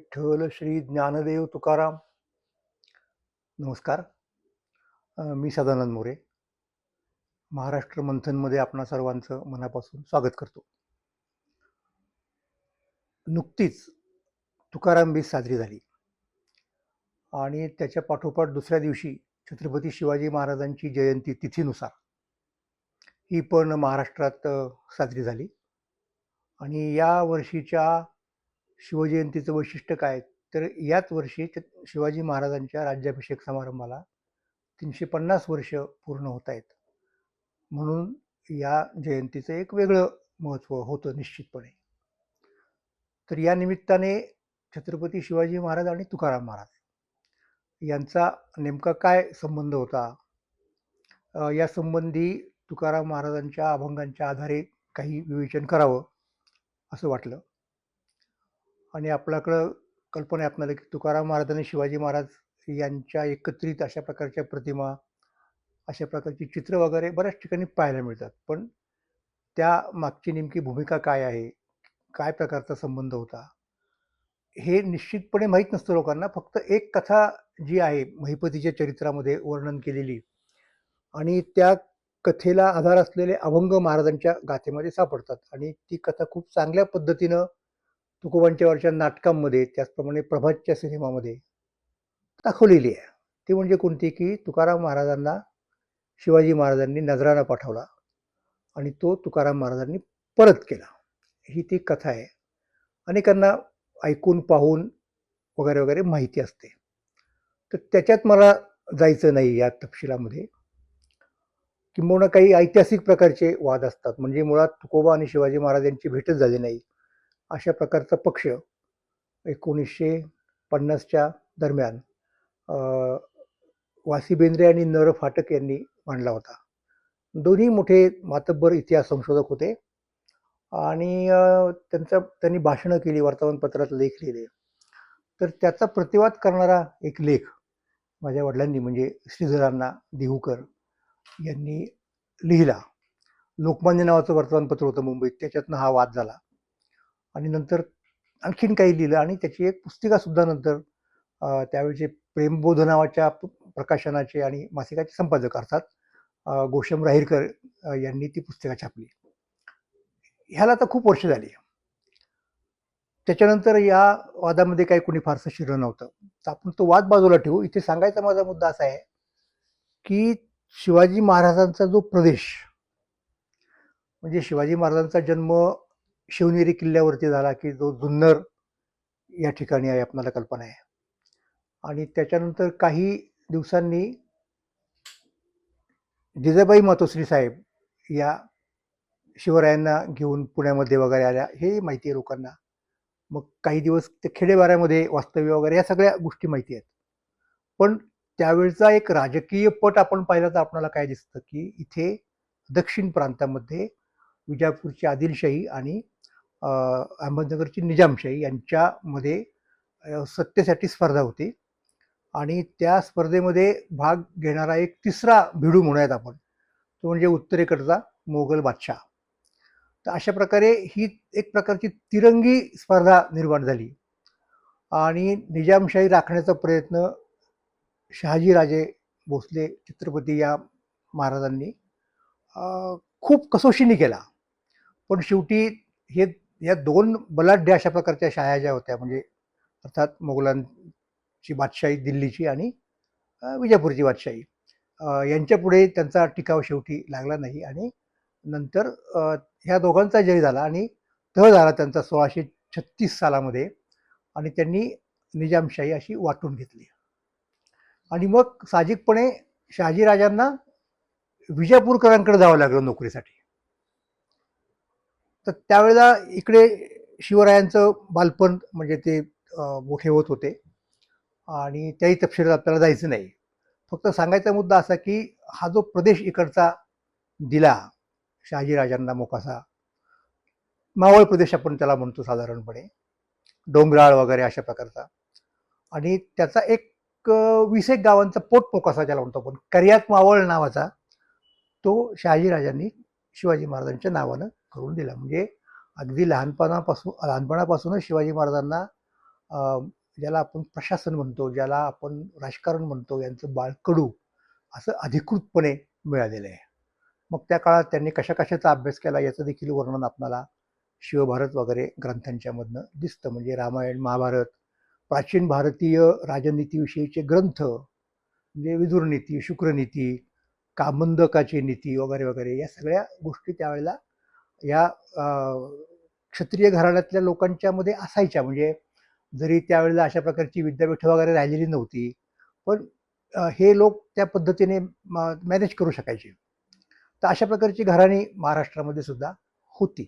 विठ्ठल श्री ज्ञानदेव तुकाराम. नमस्कार. मी सदानंद मोरे. महाराष्ट्र मंथनमध्ये आपणा सर्वांचं मनापासून स्वागत करतो. नुकतीच तुकाराम बीज साजरी झाली आणि त्याच्या पाठोपाठ दुसऱ्या दिवशी छत्रपती शिवाजी महाराजांची जयंती तिथीनुसार ही पण महाराष्ट्रात साजरी झाली. आणि या वर्षीच्या शिवजयंतीचं वैशिष्ट्य काय, तर याच वर्षी शिवाजी महाराजांच्या राज्याभिषेक समारंभाला 350 वर्ष पूर्ण होत आहेत. म्हणून या जयंतीचं एक वेगळं महत्त्व होतं निश्चितपणे. तर या निमित्ताने छत्रपती शिवाजी महाराज आणि तुकाराम महाराज यांचा नेमका काय संबंध होता, या संबंधी तुकाराम महाराजांच्या अभंगांच्या आधारे काही विवेचन करावं असं वाटलं. आणि आपल्याकडं कल्पना आहे आपल्याला की तुकाराम महाराज आणि शिवाजी महाराज यांच्या एकत्रित अशा प्रकारच्या प्रतिमा, अशा प्रकारची चित्र वगैरे बऱ्याच ठिकाणी पाहायला मिळतात. पण त्या मागची नेमकी भूमिका काय आहे, काय प्रकारचा संबंध होता, हे निश्चितपणे माहीत नसतं लोकांना. फक्त एक कथा जी आहे महिपतीच्या चरित्रामध्ये वर्णन केलेली आणि त्या कथेला आधार असलेले अभंग महाराजांच्या गाथेमध्ये सापडतात. आणि ती कथा खूप चांगल्या पद्धतीनं तुकोबांच्यावरच्या नाटकांमध्ये, त्याचप्रमाणे प्रभातच्या सिनेमामध्ये दाखवलेली आहे. ती म्हणजे कोणती, की तुकाराम महाराजांना शिवाजी महाराजांनी नजराणा पाठवला आणि तो तुकाराम महाराजांनी परत केला, ही ती कथा आहे. अनेकांना ऐकून पाहून वगैरे वगैरे माहिती असते. तर त्याच्यात मला जायचं नाही या तपशिलामध्ये. किंबहुना काही ऐतिहासिक प्रकारचे वाद असतात. म्हणजे मुळात तुकोबा आणि शिवाजी महाराज यांची भेटच झाली नाही, अशा प्रकारचा पक्ष 1950च्या दरम्यान वासी बेंद्रे आणि नर फाटक यांनी मांडला होता. दोन्ही मोठे मातब्बर इतिहास संशोधक होते आणि त्यांनी भाषणं केली, वर्तमानपत्रात लेख लिहिले. तर त्याचा प्रतिवाद करणारा एक लेख माझ्या वडिलांनी म्हणजे श्रीधरांना देहूकर यांनी लिहिला. लोकमान्य नावाचं वर्तमानपत्र होतं मुंबईत, त्याच्यातनं हा वाद झाला. आणि नंतर आणखीन काही लिहिलं आणि त्याची एक पुस्तिका सुद्धा नंतर त्यावेळचे प्रेमबोध नावाच्या प्रकाशनाचे आणि मासिकाचे संपादक अर्थात गोशम राहीरकर यांनी ती पुस्तिका छापली. ह्याला तर खूप वर्ष झाली. त्याच्यानंतर या वादामध्ये काही कोणी फारसं शिरलं नव्हतं. तर आपण तो वाद बाजूला ठेवू. इथे सांगायचा माझा मुद्दा असा आहे की शिवाजी महाराजांचा जो प्रदेश, म्हणजे शिवाजी महाराजांचा जन्म शिवनेरी किल्ल्यावरती झाला, की जो जुन्नर या ठिकाणी आहे, आपल्याला कल्पना आहे. आणि त्याच्यानंतर काही दिवसांनी जिजाबाई मातोश्री साहेब या शिवरायांना घेऊन पुण्यामध्ये वगैरे आल्या, हे माहिती आहे लोकांना. मग काही दिवस ते खेडेबाऱ्यामध्ये वास्तव्य वगैरे या सगळ्या गोष्टी माहिती आहेत. पण त्यावेळचा एक राजकीय पट आपण पाहिला तर आपल्याला काय दिसतं, की इथे दक्षिण प्रांतामध्ये विजापूरची आदिलशाही आणि अहमदनगरची निजामशाही यांच्यामध्ये सत्तेसाठी स्पर्धा होती. आणि त्या स्पर्धेमध्ये भाग घेणारा एक तिसरा भिडू म्हणूयात आपण, तो म्हणजे उत्तरेकडचा मोगल बादशाह. तर अशा प्रकारे ही एक प्रकारची तिरंगी स्पर्धा निर्माण झाली आणि निजामशाही राखण्याचा प्रयत्न शहाजीराजे भोसले छत्रपती या महाराजांनी खूप कसोशीने केला. पण शेवटी हे या दोन बलाढ्य अशा प्रकारच्या शाह्या ज्या होत्या, म्हणजे अर्थात मोगलांची बादशाही दिल्लीची आणि विजापूरची बादशाही, यांच्या पुढे त्यांचा टिकाव शेवटी लागला नाही. आणि नंतर ह्या दोघांचा जय झाला आणि तह झाला त्यांचा 1636 सालामध्ये. आणि त्यांनी निजामशाही अशी वाटून घेतली. आणि मग साहजिकपणे शहाजीराजांना विजापूरकरांकडे जावं लागलं नोकरीसाठी. तर त्यावेळेला इकडे शिवरायांचं बालपण म्हणजे ते मोठे होत होते आणि त्याही तपशिलात आपल्याला जायचं नाही. फक्त सांगायचा मुद्दा असा की हा जो प्रदेश इकडचा दिला शहाजीराजांना, मोकासा मावळ प्रदेश आपण त्याला म्हणतो साधारणपणे, डोंगराळ वगैरे अशा प्रकारचा, आणि त्याचा एक 20 गावांचा पोट मोकासा ज्याला म्हणतो आपण, कर्यात मावळ नावाचा, तो शहाजीराजांनी शिवाजी महाराजांच्या नावानं करून दिला. म्हणजे अगदी लहानपणापासूनच शिवाजी महाराजांना ज्याला आपण प्रशासन म्हणतो, ज्याला आपण राजकारण म्हणतो, यांचं बाळकडू असं अधिकृतपणे मिळालेलं आहे. मग त्या काळात त्यांनी कशा-कशाचा अभ्यास केला याचं देखील वर्णन आपल्याला शिवभारत वगैरे ग्रंथांच्या मधनं दिसतं. म्हणजे रामायण, महाभारत, प्राचीन भारतीय राजनीतीविषयीचे ग्रंथ म्हणजे विदुरनीती, शुक्रनीती, कामंदकाची नीती वगैरे वगैरे या सगळ्या गोष्टी त्यावेळेला या क्षत्रिय घराण्यातल्या लोकांच्या मध्ये असायच्या. म्हणजे जरी त्यावेळेला अशा प्रकारची विद्यापीठं वगैरे राहिलेली नव्हती, पण हे लोक त्या पद्धतीने मॅनेज करू शकायचे. तर अशा प्रकारची घराणी महाराष्ट्रामध्ये सुद्धा होती.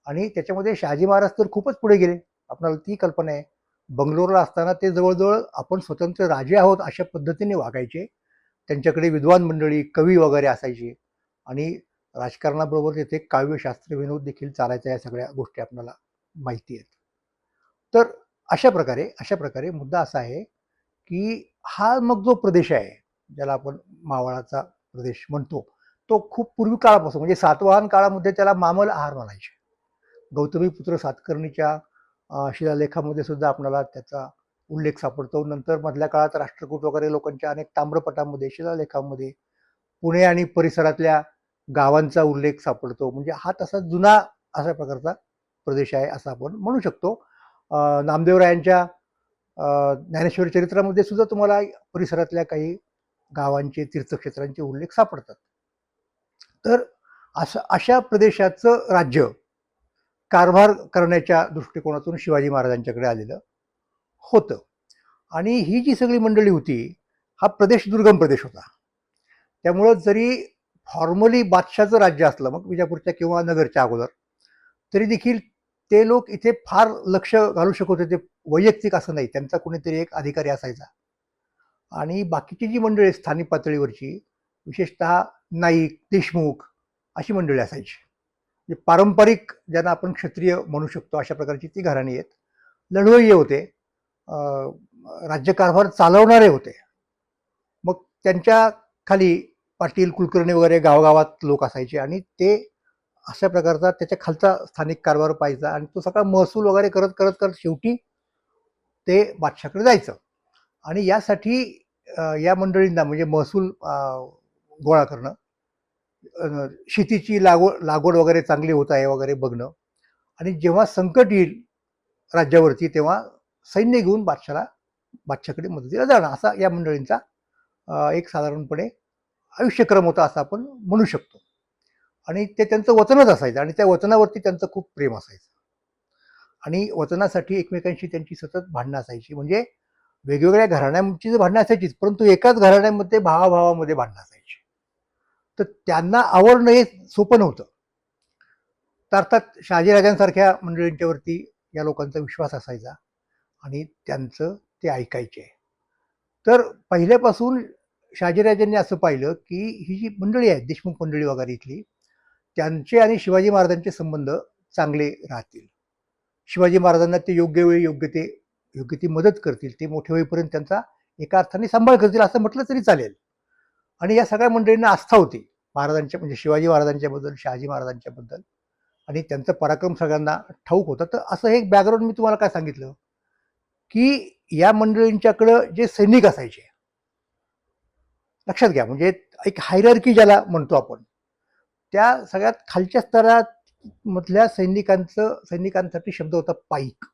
आणि त्याच्यामध्ये शहाजी महाराज तर खूपच पुढे गेले, आपल्याला ती कल्पना आहे. बंगलोरला असताना ते जवळजवळ आपण स्वतंत्र राजे आहोत अशा पद्धतीने वागायचे. त्यांच्याकडे विद्वान मंडळी, कवी वगैरे असायची आणि राजकारणाबरोबर तिथे काव्यशास्त्र विनोद देखील चालायचा. या सगळ्या गोष्टी आपल्याला माहिती आहेत. तर अशा प्रकारे मुद्दा असा आहे की हा मग जो प्रदेश आहे ज्याला आपण मावळाचा प्रदेश म्हणतो, तो खूप पूर्वी काळापासून म्हणजे सातवाहन काळामध्ये त्याला मामल आहार म्हणायचे. गौतमीपुत्र सातकर्णीच्या शिलालेखामध्ये सुद्धा आपल्याला त्याचा उल्लेख सापडतो. नंतर मधल्या काळात राष्ट्रकूट वगैरे लोकांच्या अनेक ताम्रपटामध्ये, शिलालेखामध्ये पुणे आणि परिसरातल्या गावांचा उल्लेख सापडतो. म्हणजे हा तसा जुना अशा प्रकारचा प्रदेश आहे असं आपण म्हणू शकतो. नामदेवरायांच्या ज्ञानेश्वर चरित्रामध्ये सुद्धा तुम्हाला परिसरातल्या काही गावांचे, तीर्थक्षेत्रांचे उल्लेख सापडतात. तर अशा प्रदेशाचं राज्य कारभार करण्याच्या दृष्टिकोनातून शिवाजी महाराजांच्याकडे आलेलं होतं. आणि ही जी सगळी मंडळी होती, हा प्रदेश दुर्गम प्रदेश होता. त्यामुळं जरी फॉर्मली बादशाचं राज्य असलं, मग विजापूरच्या किंवा नगरच्या अगोदर, तरी देखील ते लोक इथे फार लक्ष घालू शकत होते. वैयक्तिक असं नाही, त्यांचा कोणीतरी एक अधिकारी असायचा. आणि बाकीची जी मंडळी स्थानिक पातळीवरची, विशेषतः नाईक, देशमुख अशी मंडळी असायची. पारंपरिक ज्यांना आपण क्षत्रिय म्हणू शकतो अशा प्रकारची ती घराणी आहेत. लढवय्ये होते, राज्यकारभार चालवणारे होते. मग त्यांच्या खाली पाटील, कुलकर्णी वगैरे गावागावात लोक असायचे आणि ते अशा प्रकारचा त्याच्या खालचा स्थानिक कारभार पाहायचा आणि तो सगळा महसूल वगैरे करत करत करत शेवटी ते बादशाकडे जायचं. आणि यासाठी या मंडळींना म्हणजे महसूल गोळा करणं, शेतीची लागवड वगैरे चांगली होत आहे वगैरे बघणं, आणि जेव्हा संकट येईल राज्यावरती तेव्हा सैन्य घेऊन बादशाकडे मदतीला जाणं, असा या मंडळींचा एक साधारणपणे आयुष्यक्रम होता असं आपण म्हणू शकतो. आणि ते त्यांचं वचनच असायचं आणि त्या वचनावरती त्यांचं खूप प्रेम असायचं. आणि वचनासाठी एकमेकांशी त्यांची सतत भांडणं असायची. म्हणजे वेगवेगळ्या घराण्यांची भांडणं असायचीच, परंतु एकाच घराण्यामध्ये भावाभावामध्ये भांडणं असायची. तर त्यांना आवडणं हे सोपं नव्हतं. तर अर्थात शहाजीराजांसारख्या मंडळींच्यावरती या लोकांचा विश्वास असायचा आणि त्यांचं ते ऐकायचे. तर पहिल्यापासून शहाजीराजांनी असं पाहिलं की ही जी मंडळी आहेत, देशमुख मंडळी वगैरे इथली, त्यांचे आणि शिवाजी महाराजांचे संबंध चांगले राहतील. शिवाजी महाराजांना ते योग्य वेळी योग्य ती मदत करतील, ते मोठे होईपर्यंत त्यांचा एका अर्थाने सांभाळ करतील असं म्हटलं तरी चालेल. आणि या सगळ्या मंडळींना आस्था होती महाराजांच्या, म्हणजे शिवाजी महाराजांच्या बद्दल, शहाजी महाराजांच्या बद्दल, आणि त्यांचा पराक्रम सगळ्यांना ठाऊक होता. तर असं एक बॅकग्राऊंड मी तुम्हाला काय सांगितलं की या मंडळींच्याकडं जे सैनिक असायचे, लक्षात घ्या, म्हणजे एक हायरार्की ज्याला म्हणतो आपण, त्या सगळ्यात खालच्या स्तरात मधल्या सैनिकांसाठी शब्द होता पाईक.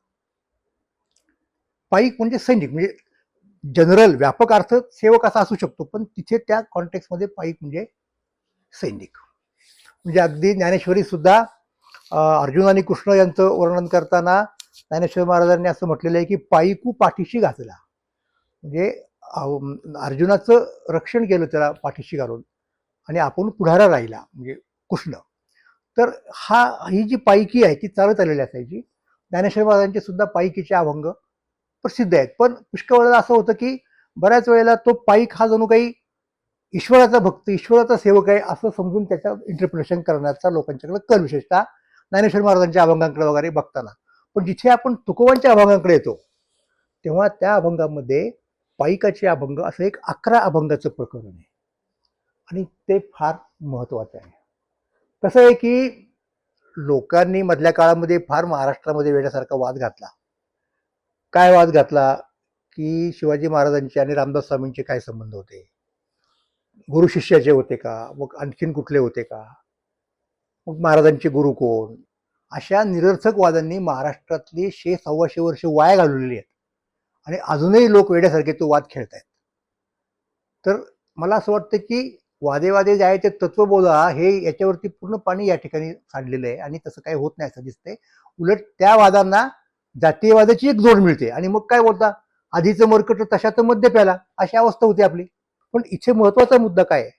पाईक म्हणजे सैनिक, म्हणजे जनरल व्यापक अर्थ सेवक असा असू शकतो, पण तिथे त्या कॉन्टेक्स्टमध्ये पाईक म्हणजे सैनिक. म्हणजे अगदी ज्ञानेश्वरी सुद्धा अर्जुन आणि कृष्ण यांचं वर्णन करताना ज्ञानेश्वर महाराजांनी असं म्हटलेलं आहे की पाईकू पाठीशी घातला. म्हणजे अर्जुनाचं रक्षण केलं त्याला पाठीशी घालून आणि आपण पुढारा राहिला म्हणजे कृष्ण. तर ही जी पायकी आहे ती चालत आलेली असायची. ज्ञानेश्वर महाराजांचे सुद्धा पायकीचे अभंग प्रसिद्ध आहेत. पण पुष्कळ वेळेला असं होतं की बऱ्याच वेळेला तो पाईक हा जणू काही ईश्वराचा भक्त, ईश्वराचा सेवक आहे असं समजून त्याचं इंटरप्रिटेशन करण्याचा लोकांच्याकडे कल, विशेषतः ज्ञानेश्वर महाराजांच्या अभंगांकडे वगैरे बघताना. पण जिथे आपण तुकोबांच्या अभंगांकडे येतो तेव्हा त्या अभंगामध्ये पाईकाचे अभंग असं एक 11 अभंगाचं प्रकरण आहे आणि ते फार महत्वाचं आहे. कसं आहे की लोकांनी मधल्या काळामध्ये फार महाराष्ट्रामध्ये वेड्यासारखा वाद घातला काय वाद घातला की शिवाजी महाराजांचे आणि रामदास स्वामींचे काय संबंध होते, गुरु शिष्याचे होते का, मग आणखीन कुठले होते का, मग महाराजांचे गुरु कोण, अशा निरर्थक वादांनी महाराष्ट्रातली 100-125 वर्ष वाया घालवलेली आहेत आणि अजूनही लोक वेड्यासारखे तो वाद खेळतायत. तर मला असं वाटतं की वादेवादे जे आहे ते तत्वबोधा हे याच्यावरती पूर्ण पाणी या ठिकाणी सांडलेलं आहे आणि तसं काही होत नाही असं दिसतंय. उलट त्या वादांना जातीयवादाची एक जोड मिळते आणि मग काय बोलता, आधीचं मरकट तशाचं मध्य प्याला, अशी अवस्था होती आपली. पण इथे महत्वाचा मुद्दा काय आहे,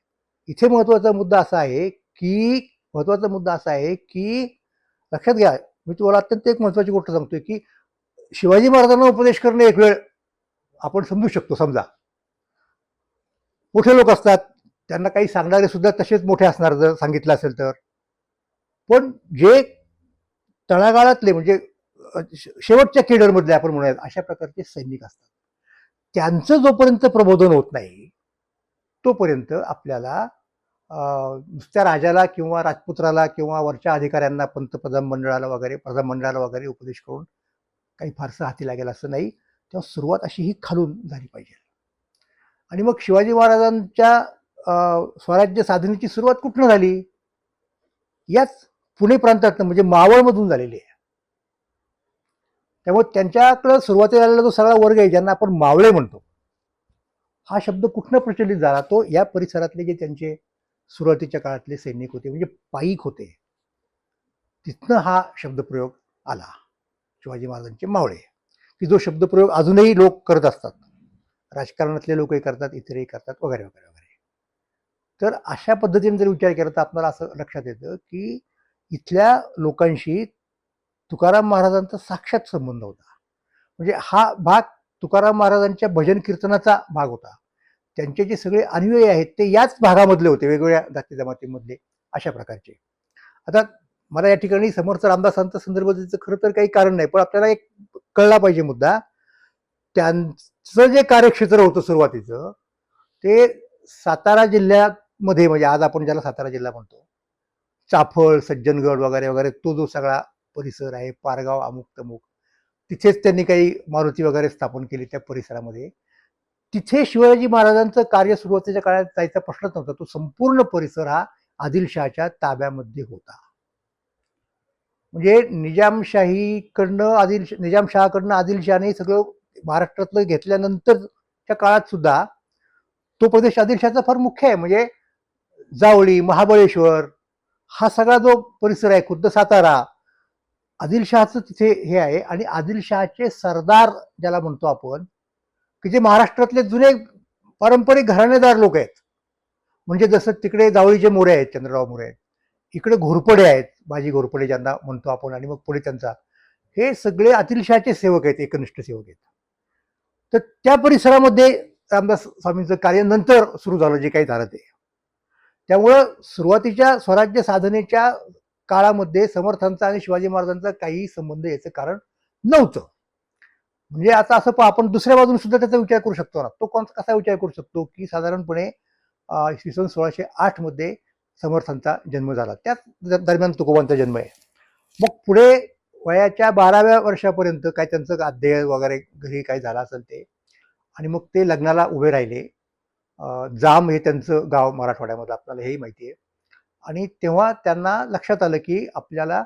इथे महत्वाचा मुद्दा असा आहे की लक्षात घ्या, मी तुम्हाला अत्यंत एक महत्वाची गोष्ट सांगतोय की शिवाजी महाराजांना उपदेश करणे एक वेळ आपण समजू शकतो. समजा मोठे लोक असतात, त्यांना काही सांगणारे सुद्धा तसेच मोठे असणार जर सांगितलं असेल तर. पण जे तळागाळातले म्हणजे शेवटच्या केडरमधले आपण म्हणूयात अशा प्रकारचे सैनिक असतात, त्यांचं जोपर्यंत प्रबोधन होत नाही तोपर्यंत आपल्याला नुसत्या राजाला किंवा राजपुत्राला किंवा वरच्या अधिकाऱ्यांना पंतप्रधान मंडळाला वगैरे प्रधानमंडळाला वगैरे उपदेश करून काही फारसं हाती लागेल असं नाही. तेव्हा सुरुवात अशी ही खालून झाली पाहिजे. आणि मग शिवाजी महाराजांच्या स्वराज्य साधनेची सुरुवात कुठनं झाली, याच पुणे प्रांतातनं म्हणजे मावळमधून झालेली आहे. त्यामुळे त्यांच्याकडं सुरुवातीला आलेला जो सगळा वर्ग आहे ज्यांना आपण मावळे म्हणतो, हा शब्द कुठनं प्रचलित झाला, तो या परिसरातले जे त्यांचे सुरुवातीच्या काळातले सैनिक होते म्हणजे पाईक होते, तिथनं हा शब्दप्रयोग आला, शिवाजी महाराजांचे मावळे. की जो शब्दप्रयोग अजूनही लोक करत असतात, राजकारणातले लोकही करतात, इतरही करतात वगैरे वगैरे वगैरे. तर अशा पद्धतीने जर विचार केला तर आपल्याला असं लक्षात येतं की इथल्या लोकांशी तुकाराम महाराजांचा साक्षात संबंध होता. म्हणजे हा भाग तुकाराम महाराजांच्या भजन कीर्तनाचा भाग होता. त्यांचे जे सगळे अनुयायी आहेत ते याच भागामधले होते, वेगवेगळ्या जाती जमातीमधले अशा प्रकारचे. आता मला या ठिकाणी समर्थ रामदासांचा संदर्भ द्यायचं खरं तर काही कारण नाही, पण आपल्याला एक कळला पाहिजे मुद्दा. त्यांचं जे कार्यक्षेत्र होतं सुरुवातीचं ते सातारा जिल्ह्यामध्ये, म्हणजे आज आपण ज्याला सातारा जिल्हा म्हणतो, चाफळ, सज्जनगड वगैरे वगैरे तो जो सगळा परिसर आहे, पारगाव, अमुक तमुक, तिथेच त्यांनी काही मारुती वगैरे स्थापन केली त्या परिसरामध्ये. तिथे शिवाजी महाराजांचं कार्य सुरुवातीच्या काळात जायचा प्रश्नच नव्हता. तो संपूर्ण परिसर हा आदिलशहाच्या ताब्यामध्ये होता. म्हणजे निजामशहाकडनं आदिलशहाने सगळं महाराष्ट्रातलं घेतल्यानंतरच्या काळात सुद्धा तो प्रदेश आदिलशहाचा फार मुख्य आहे. म्हणजे जावळी, महाबळेश्वर हा सगळा जो परिसर आहे, खुद्द सातारा, आदिलशहाचं तिथे हे आहे. आणि आदिलशहाचे सरदार ज्याला म्हणतो आपण, की जे महाराष्ट्रातले जुने पारंपरिक घराणेदार लोक आहेत, म्हणजे जसं तिकडे जावळीचे मोरे आहेत, चंद्रराव मोरे आहेत, इकडे घोरपडे आहेत, बाजी घोरपडे ज्यांना म्हणतो आपण, आणि मग पुढे त्यांचा, हे सगळे आदिलशहाचे सेवक आहेत, एकनिष्ठ सेवक आहेत. तर त्या परिसरामध्ये रामदास स्वामींचं कार्य नंतर सुरू झालं, जे काही झालं ते. त्यामुळं सुरुवातीच्या स्वराज्य साधनेच्या काळामध्ये समर्थांचा आणि शिवाजी महाराजांचा काही संबंध याचं कारण नव्हतं. म्हणजे आता असं आपण दुसऱ्या बाजून सुद्धा त्याचा विचार करू शकतो ना. तो कसा विचार करू शकतो की साधारणपणे इसवी सन 1608 मध्ये समर्थांचा जन्म झाला, त्याच दरम्यान तुकोबांचा जन्म आहे. मग पुढे वयाच्या 12व्या वर्षापर्यंत काय त्यांचं अध्ययन वगैरे घरी काय झालं असेल ते, आणि मग ते लग्नाला उभे राहिले. जाम हे त्यांचं गाव मराठवाड्यामध्ये, आपल्याला हेही माहिती आहे. आणि तेव्हा त्यांना लक्षात आलं की आपल्याला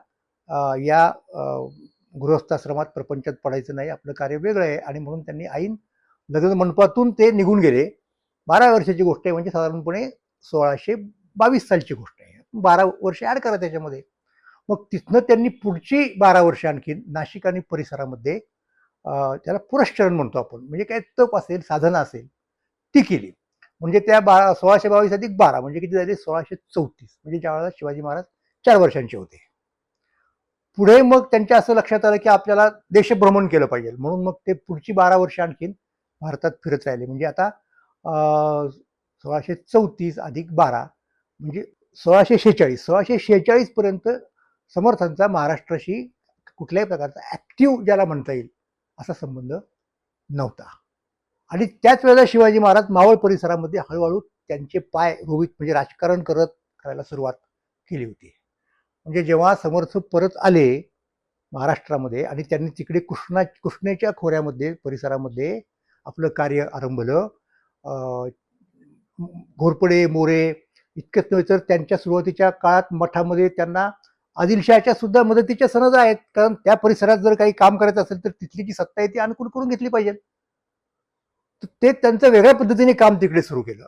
या गृहस्थाश्रमात प्रपंचात पडायचं नाही, आपलं कार्य वेगळं आहे. आणि म्हणून त्यांनी ऐन लग्न मंडपातून ते निघून गेले. 12 वर्षाची गोष्ट आहे, म्हणजे साधारणपणे 1622 सालची गोष्ट आहे. 12 वर्ष ऍड करा त्याच्यामध्ये. मग तिथनं त्यांनी पुढची 12 वर्ष आणखी नाशिक आणि परिसरामध्ये त्याला पुरश्चरण म्हणतो आपण, म्हणजे काय तप असेल, साधना असेल, ती केली. म्हणजे त्या 1622 अधिक 12 म्हणजे किती झाले, 1634, म्हणजे ज्या वेळेला शिवाजी महाराज 4 वर्षांचे होते. पुढे मग त्यांच्या असं लक्षात आलं की आपल्याला देशभ्रमण केलं पाहिजे, म्हणून मग ते पुढची 12 वर्ष आणखीन भारतात फिरत राहिले. म्हणजे आता 1634 अधिक 12 म्हणजे 1646 पर्यंत समर्थांचा महाराष्ट्राशी कुठल्याही प्रकारचा ऍक्टिव्ह ज्याला म्हणता येईल असा संबंध नव्हता. आणि त्याच वेळेला शिवाजी महाराज मावळ परिसरामध्ये हळूहळू त्यांचे पाय रोवित, म्हणजे राजकारण करायला सुरुवात केली होती. म्हणजे जेव्हा समर्थ परत आले महाराष्ट्रामध्ये, आणि त्यांनी तिकडे कृष्णेच्या खोऱ्यामध्ये परिसरामध्ये आपलं कार्य आरंभलं. घोरपडे, मोरे इतकंच नव्हे तर त्यांच्या सुरुवातीच्या काळात मठामध्ये त्यांना आदिलशहाच्या सुद्धा मदतीच्या सनद आहेत, कारण त्या परिसरात जर काही काम करायचं असेल तर तिथली जी सत्ता आहे ती अनुकूल करून घेतली पाहिजे. ते त्यांचं वेगळ्या पद्धतीने काम तिकडे सुरू केलं,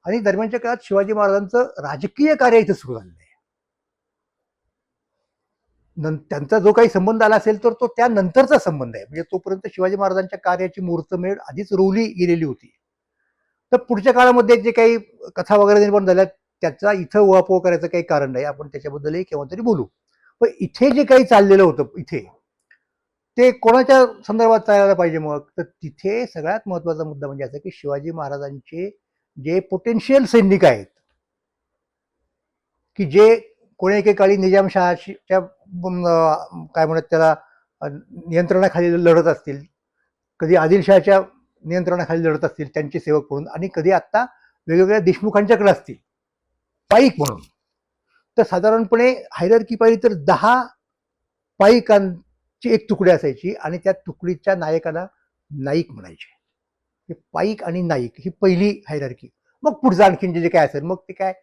आणि दरम्यानच्या काळात शिवाजी महाराजांचं राजकीय कार्य इथे सुरू झालेलं आहे. त्यांचा जो काही संबंध आला असेल तर तो त्यानंतरचा संबंध आहे, म्हणजे तोपर्यंत शिवाजी महाराजांच्या कार्याची मुहूर्तमेढ आधीच रोवली गेलेली होती. तर पुढच्या काळामध्ये जे काही कथा वगैरे निर्माण झाल्या त्याचा इथं उहापोह करायचं काही कारण नाही, आपण त्याच्याबद्दलही केव्हा तरी बोलू. पण इथे जे काही चाललेलं होतं इथे, ते कोणाच्या संदर्भात चालायला पाहिजे मग? तर तिथे सगळ्यात महत्वाचा मुद्दा म्हणजे असा की शिवाजी महाराजांचे जे पोटेन्शियल सैनिक आहेत, की जे कोणी एकेकाळी निजामशहाच्या काय म्हणत त्याला नियंत्रणाखाली लढत असतील, कधी आदिलशहाच्या नियंत्रणाखाली लढत असतील त्यांचे सेवक म्हणून, आणि कधी आता वेगवेगळ्या देशमुखांच्याकडे असतील पाईक म्हणून. तर साधारणपणे हायरार्की पाहिली तर 10 पाईकांची एक तुकडी असायची, आणि त्या तुकडीच्या नायकाला नाईक म्हणायचे. पाईक आणि नाईक ही पहिली हायरार्की. मग पुढचं आणखीन जे काय असेल मग ते काय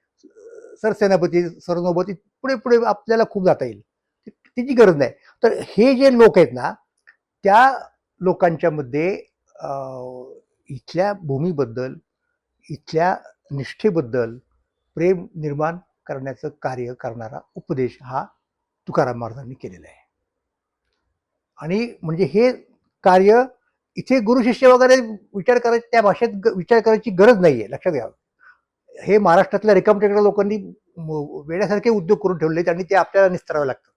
सरसेनापती, सरनोबती, पुढे पुढे आपल्याला खूप जाता येईल, त्याची गरज नाही. तर हे जे लोक आहेत ना, त्या लोकांच्या मध्ये इथल्या भूमीबद्दल, इथल्या निष्ठेबद्दल प्रेम निर्माण करण्याचं कार्य करणारा उपदेश हा तुकाराम महाराजांनी केलेला आहे. आणि म्हणजे हे कार्य इथे गुरु शिष्य वगैरे विचार करायचे, त्या भाषेत विचार करायची गरज नाहीये, लक्षात घ्यावं. हे महाराष्ट्रातल्या रिकामटेकडे लोकांनी वेड्यासारखे उद्योग करून ठेवले आणि ते आपल्याला निस्तरावे लागतात.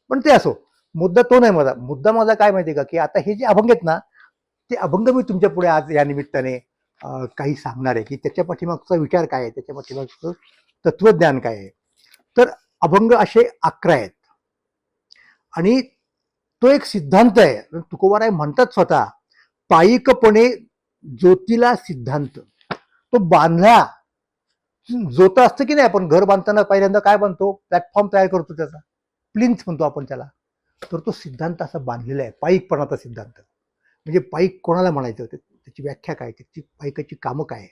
पण ते असो, मुद्दा तो नाही माझा. मुद्दा माझा काय माहितीये का, की आता हे जे अभंग आहेत ना, ते अभंग मी तुमच्या पुढे आज या निमित्ताने काही सांगणार आहे, की त्याच्या पाठीमागचा विचार काय आहे, त्याच्या पाठीमागचं तत्वज्ञान काय आहे. तर अभंग असे 11 आहेत, आणि तो एक सिद्धांत आहे. तुकोबाराय म्हणतात स्वतः, पायिकपणे ज्योतीला सिद्धांत. तो बांधला, जोत असतं की नाही, आपण घर बांधताना पहिल्यांदा काय बांधतो, प्लॅटफॉर्म तयार करतो, त्याचा प्लिंथ म्हणतो आपण त्याला. तर तो सिद्धांत असा बांधलेला आहे, पाईकपणाचा सिद्धांत. म्हणजे पाईक कोणाला म्हणायचं, त्याची व्याख्या काय, त्याची पाईकाची कामं काय,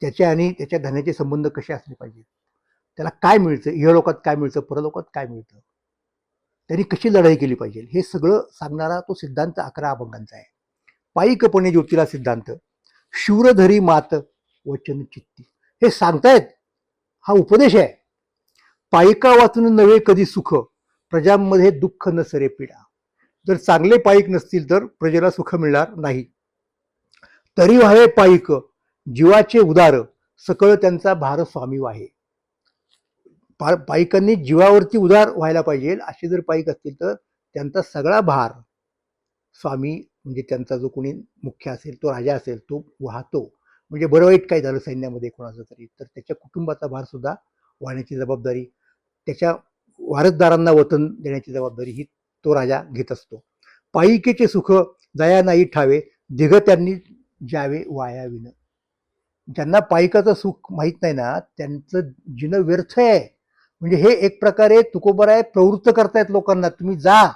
त्याच्या आणि त्याच्या धनाचे संबंध कसे असले पाहिजे, त्याला काय मिळतं, इहलोकात काय मिळतं, परलोकात काय मिळतं, त्यांनी कशी लढाई केली पाहिजे, हे सगळं सांगणारा तो सिद्धांत 11 अभंगांचा आहे. पाईकपणे ज्योतीला सिद्धांत, शूरधरी मात वचन चित्ती, हे सांगतायत, हा उपदेश आहे. पायिका वाचून नव्हे कधी सुख, प्रजांमध्ये दुःख नसरे पीडा. जर चांगले पाईक नसतील तर प्रजेला सुख मिळणार नाही. तरी व्हावे पाईक जीवाचे उदार, सकळ त्यांचा भार स्वामी वाहे. पाईकांनी जीवावरती उदार व्हायला पाहिजे. असे जर पाईक असतील तर त्यांचा सगळा भार स्वामी, म्हणजे त्यांचा जो कोणी मुख्य असेल, तो राजा असेल, तो वाहतो. म्हणजे बरं वाईट काय झालं सैन्यामध्ये कोणाचं तरी, तर त्याच्या कुटुंबाचा भार सुद्धा वाहण्याची जबाबदारी, त्याच्या वारसदारांना वतन देण्याची जबाबदारी ही तो राजा घेत असतो. पायिकेचे सुख दया नाही ठावे, दिघ त्यांनी जावे वाया विन. ज्यांना पायिकाचं सुख माहीत नाही ना, त्यांचं जिणं व्यर्थ आहे. म्हणजे हे एक प्रकारे तुकोबाराय प्रवृत्त करतायत लोकांना, तुम्ही जा,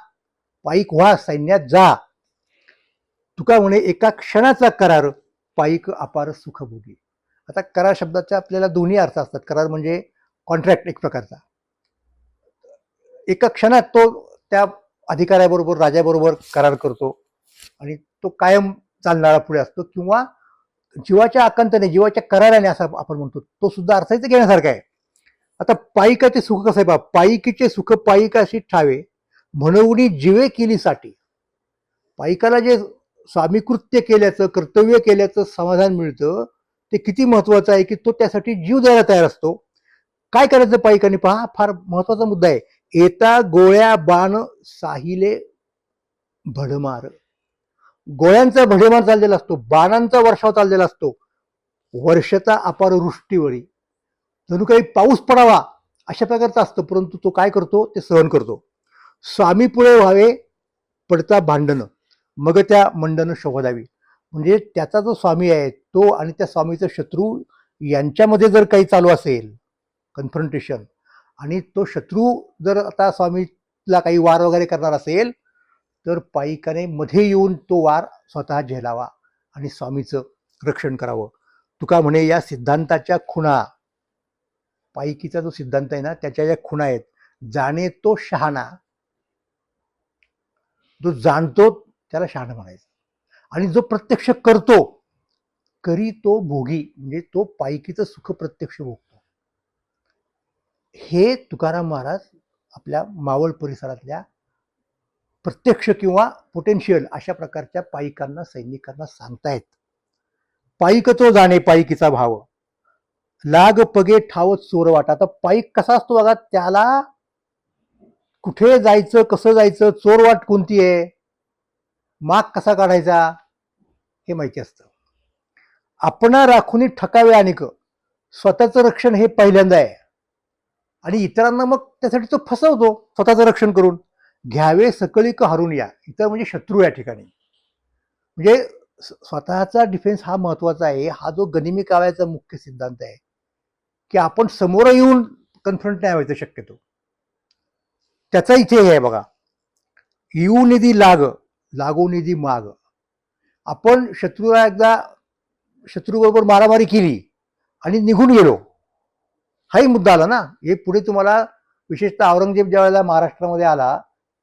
पायिक व्हा, सैन्यात जा. तुका म्हणे एका क्षणाचा करार, पायिक अपार सुख भोगी. आता करार शब्दाचे आपल्याला दोन्ही अर्थ असतात. करार म्हणजे कॉन्ट्रॅक्ट एक प्रकारचा. एका क्षणात तो त्या अधिकाऱ्याबरोबर, राजाबरोबर करार करतो, आणि तो कायम चालणारा पुढे असतो. किंवा जीवाच्या आकांताने, जीवाच्या कराराने असं आपण म्हणतो, तो सुद्धा अर्थाचं घेण्यासारखा आहे. आता पायिकाचे सुख कसं आहे बा, पायिकीचे सुख पायिकाशी ठावे, म्हणून जीवे केली साठी. पायिकाला जे स्वामीकृत्य केल्याचं, कर्तव्य केल्याचं समाधान मिळतं, ते किती महत्वाचं आहे, की तो त्यासाठी जीव द्यायला तयार असतो. काय करायचं पायिकांनी, पहा, फार महत्वाचा मुद्दा आहे. येता गोळ्या बाण साहिले भडमार. गोळ्यांचा भडीमार चाललेला असतो, बाणांचा वर्षाव चाललेला असतो, वर्षता अपार वृष्टीवरी, जणू काही पाऊस पडावा अशा प्रकारचा असतो. परंतु तो काय करतो, ते सहन करतो. स्वामी पुढे व्हावे पडता भांडण, मग त्या मंडन शोधावी. म्हणजे त्याचा जो स्वामी आहे तो आणि त्या स्वामीचा शत्रू यांच्यामध्ये जर काही चालू असेल कन्फ्रंटेशन, आणि तो शत्रू जर आता स्वामी शत्रूला काही वार वगैरे करणार असेल तर पाईकाने मध्ये येऊन तो वार स्वतः झेलावा आणि स्वामीचं रक्षण करावं. तुका म्हणे या सिद्धांताच्या खुणा, पायकीचा जो सिद्धांत आहे ना त्याच्या ज्या खुणा आहेत, जाणे तो शहाणा, जो जाणतो त्याला शहाणा म्हणायचं, आणि जो प्रत्यक्ष करतो करी तो भोगी, म्हणजे तो पायकीचं सुख प्रत्यक्ष भोगतो. हे तुकाराम महाराज आपल्या मावळ परिसरातल्या प्रत्यक्ष किंवा पोटेन्शियल अशा प्रकारच्या पायिकांना, सैनिकांना सांगतायत. पायिक तो जाणे पायकीचा भाव, लाग पगे ठाव चोर वाटा. आता पायिक कसा असतो बघा, त्याला कुठे जायचं, कसं जायचं, चोर वाट कोणती आहे, माग कसा काढायचा हे माहिती असतं. आपणा राखून ठकावे अनेक, स्वतःचं रक्षण हे पहिल्यांदा आहे, आणि इतरांना मग त्यासाठी तो फसवतो स्वतःचं रक्षण करून. घ्यावे सकळीक हरून या, इतर म्हणजे शत्रू या ठिकाणी. म्हणजे स्वतःचा डिफेन्स हा महत्वाचा आहे. हा जो गनिमी काव्याचा मुख्य सिद्धांत आहे की आपण समोर येऊन कन्फ्रंट नाही व्हायचं शक्यतो. त्याचा इथे हे आहे बघा, येऊ निधी लाग, लागो निधी माग. आपण शत्रूला एकदा शत्रूबरोबर मारामारी केली आणि निघून गेलो, हाही मुद्दा आला ना. हे पुढे तुम्हाला विशेषतः औरंगजेब ज्या वेळेला महाराष्ट्रामध्ये आला,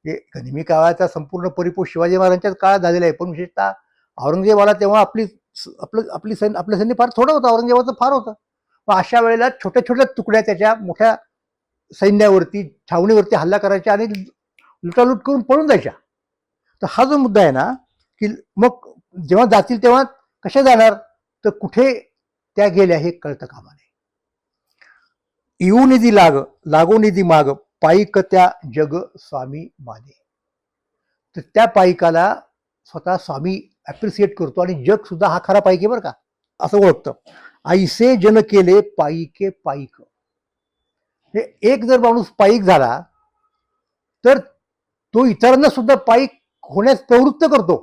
हे गनिमी काळाचा संपूर्ण परिपोष शिवाजी महाराजांच्याच काळात झालेला आहे, पण विशेषतः औरंगजेब आला तेव्हा आपलं सैन्य फार थोडं होतं, औरंगजेबाचं फार होतं. मग अशा वेळेला छोट्या छोट्या तुकड्या त्याच्या मोठ्या सैन्यावरती, छावणीवरती हल्ला करायच्या आणि लुटालूट करून पळून जायच्या. तर हा जो मुद्दा आहे ना, की मग जेव्हा जातील तेव्हा कशा जाणार, तर कुठे त्या गेल्या हे कळतं कामा नये. येऊ निधी लाग, लागो निधी माग, पायिक त्या जग स्वामी माने. तर त्या पायिकाला स्वतः स्वामी अप्रिसिएट करतो, आणि जग सुद्धा हा खरा पायिक आहे बरं का असं ओळखतं. ऐसे जन केले पायिके पायिक. हे एक जर माणूस पायिक झाला तर तो इतरांना सुद्धा पायिक होण्यास प्रवृत्त करतो.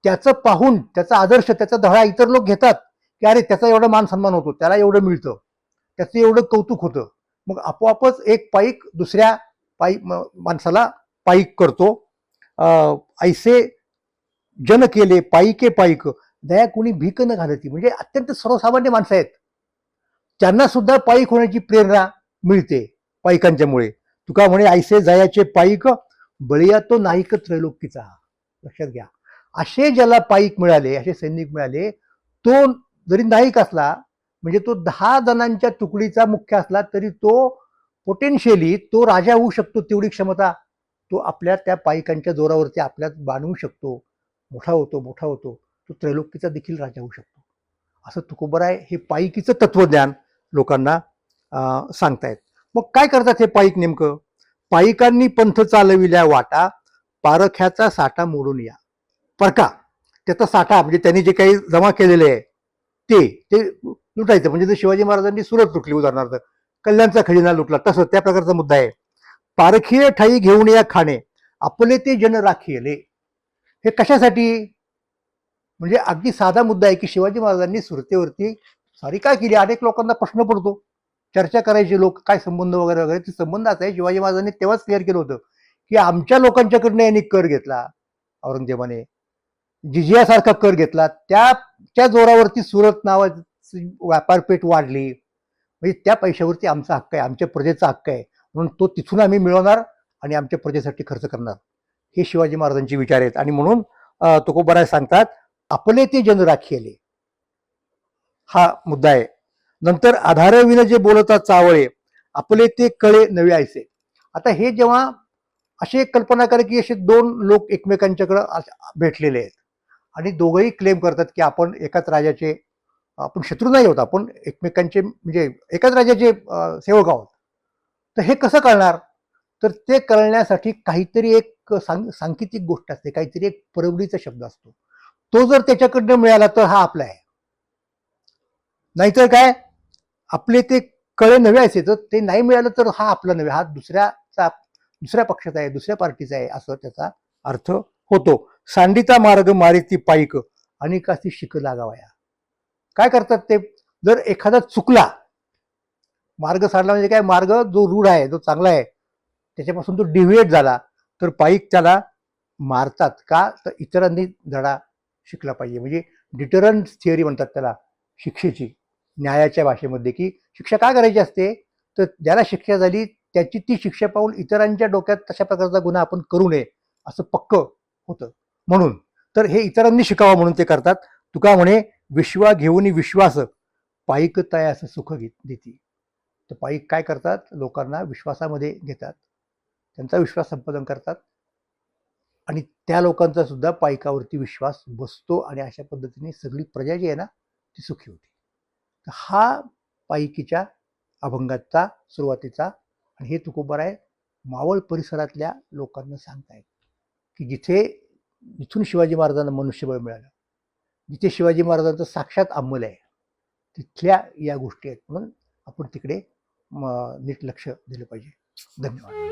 त्याचं पाहून, त्याचा आदर्श, त्याचा धडा इतर लोक घेतात की अरे त्याचा एवढा मान सन्मान होतो, त्याला एवढं मिळतं, त्याचं एवढं कौतुक होतं. मग आपोआपच एक पायिक दुसऱ्या माणसाला पायिक करतो. ऐसे जन केले पायिके पायिक, दया कुणी भीक न घालती. म्हणजे अत्यंत सर्वसामान्य माणसं आहेत, त्यांना सुद्धा पायिक होण्याची प्रेरणा मिळते पायिकांच्यामुळे. तुका म्हणे ऐसे जायाचे पायिक, बळीया तो नाईक त्रैलोकीचा. लक्षात घ्या, असे ज्याला पायिक मिळाले, असे सैनिक मिळाले, तो जरी नाईक असला, म्हणजे तो 10 जणांच्या तुकडीचा मुख्य असला तरी तो पोटेन्शियली तो राजा होऊ शकतो. तेवढी क्षमता तो आपल्या त्या पायिकांच्या जोरावरती आपल्यात बांधवू शकतो. मोठा होतो मोठा होतो, तो त्रैलोकीचा देखील राजा होऊ शकतो. असं तुकोबराय हे पायिकीचं तत्वज्ञान लोकांना सांगतायत. मग काय करतात हे पायिक नेमकं? पायिकांनी पंथ चालविल्या वाटा, पारख्याचा साठा मोडून या. परका, त्याचा साठा म्हणजे त्यांनी जे काही जमा केलेले आहे ते लुटायचं. म्हणजे जर शिवाजी महाराजांनी सुरत लुटली, उदाहरणार्थ कल्याणचा खजिना लुटला, तसं त्या प्रकारचा मुद्दा आहे. पारखीय ठाई घेऊन या खाणे, आपले ते जन राखिले. हे कशासाठी? म्हणजे अगदी साधा मुद्दा आहे की शिवाजी महाराजांनी सुरतेवरती सारी काय केली. अनेक लोकांना प्रश्न पडतो, चर्चा करायची लोक, काय संबंध वगैरे वगैरे. ते संबंध असा आहे, शिवाजी महाराजांनी तेव्हाच क्लिअर केलं होतं की आमच्या लोकांच्याकडनं यांनी कर घेतला, औरंगजेबाने जिजियासारखा कर घेतला, त्या जोरावरती सुरत नावाची व्यापारपेठ वाढली, म्हणजे त्या पैशावरती आमचा हक्क आहे, आमच्या प्रजेचा हक्क आहे, म्हणून तो तिथून आम्ही मिळवणार आणि आमच्या प्रजेसाठी खर्च करणार. हे शिवाजी महाराजांचे विचार आहेत. आणि म्हणून तुकोबराय सांगतात आपले ते जन राखिले, हा मुद्दा आहे. नंतर आधारविन जे बोलता चावळे, आपले ते कळे नवे ऐसे. आता हे जेव्हा अशी एक कल्पना करा की असे दोन लोक एकमेकांच्याकडे भेटलेले आहेत आणि दोघंही क्लेम करतात की आपण एकाच राजाचे, आपण शत्रू नाही होत, आपण एकमेकांचे म्हणजे एकाच राजाचे सेवक आहोत. तर हे कसं कळणार? तर ते कळण्यासाठी काहीतरी एक सांकेतिक गोष्ट असते, काहीतरी एक परवडीचा शब्द असतो. तो जर त्याच्याकडनं मिळाला तर हा आपला आहे, नाहीतर काय आपले ते कळे नवे असे, तर ते नाही मिळालं तर हा आपला नव्हे, हा दुसऱ्या पक्षाचा आहे, दुसऱ्या पार्टीचा आहे, असं त्याचा अर्थ होतो. सांडिता मार्ग मारिती पायिक, आणि काशी शिक लागावया. काय करतात ते? जर एखादा चुकला, मार्ग साधला म्हणजे काय, मार्ग जो रूढ आहे, जो चांगला आहे, त्याच्यापासून तो डिव्हिएट झाला तर पाईक त्याला मारतात का, तर इतरांनी धडा शिकला पाहिजे. म्हणजे डिटरन्स थिअरी म्हणतात त्याला शिक्षेची, न्यायाच्या भाषेमध्ये, की शिक्षा का करायची असते, तर ज्याला शिक्षा झाली त्याची ती शिक्षा पाहून इतरांच्या डोक्यात तशा प्रकारचा गुन्हा आपण करू नये असं पक्क होतं. म्हणून तर हे इतरांनी शिकावं म्हणून ते करतात. तुका म्हणे विश्वा घेऊन विश्वास पाईकताय असं सुख देती. तर पाईक काय करतात, लोकांना विश्वासामध्ये घेतात, त्यांचा विश्वास संपादन करतात आणि त्या लोकांचा सुद्धा पाईकावरती विश्वास बसतो आणि अशा पद्धतीने सगळी प्रजा जी आहे ना ती सुखी होती. तर हा पाईकीच्या अभंगाचा सुरुवातीचा, आणि हे तुकोबाराय मावळ परिसरातल्या लोकांना सांगतायत की जिथून शिवाजी महाराजांना मनुष्यबळ मिळालं, जिथे शिवाजी महाराजांचं साक्षात अंमल आहे, तिथल्या या गोष्टी आहेत. म्हणून आपण तिकडे नीट लक्ष दिलं पाहिजे. धन्यवाद.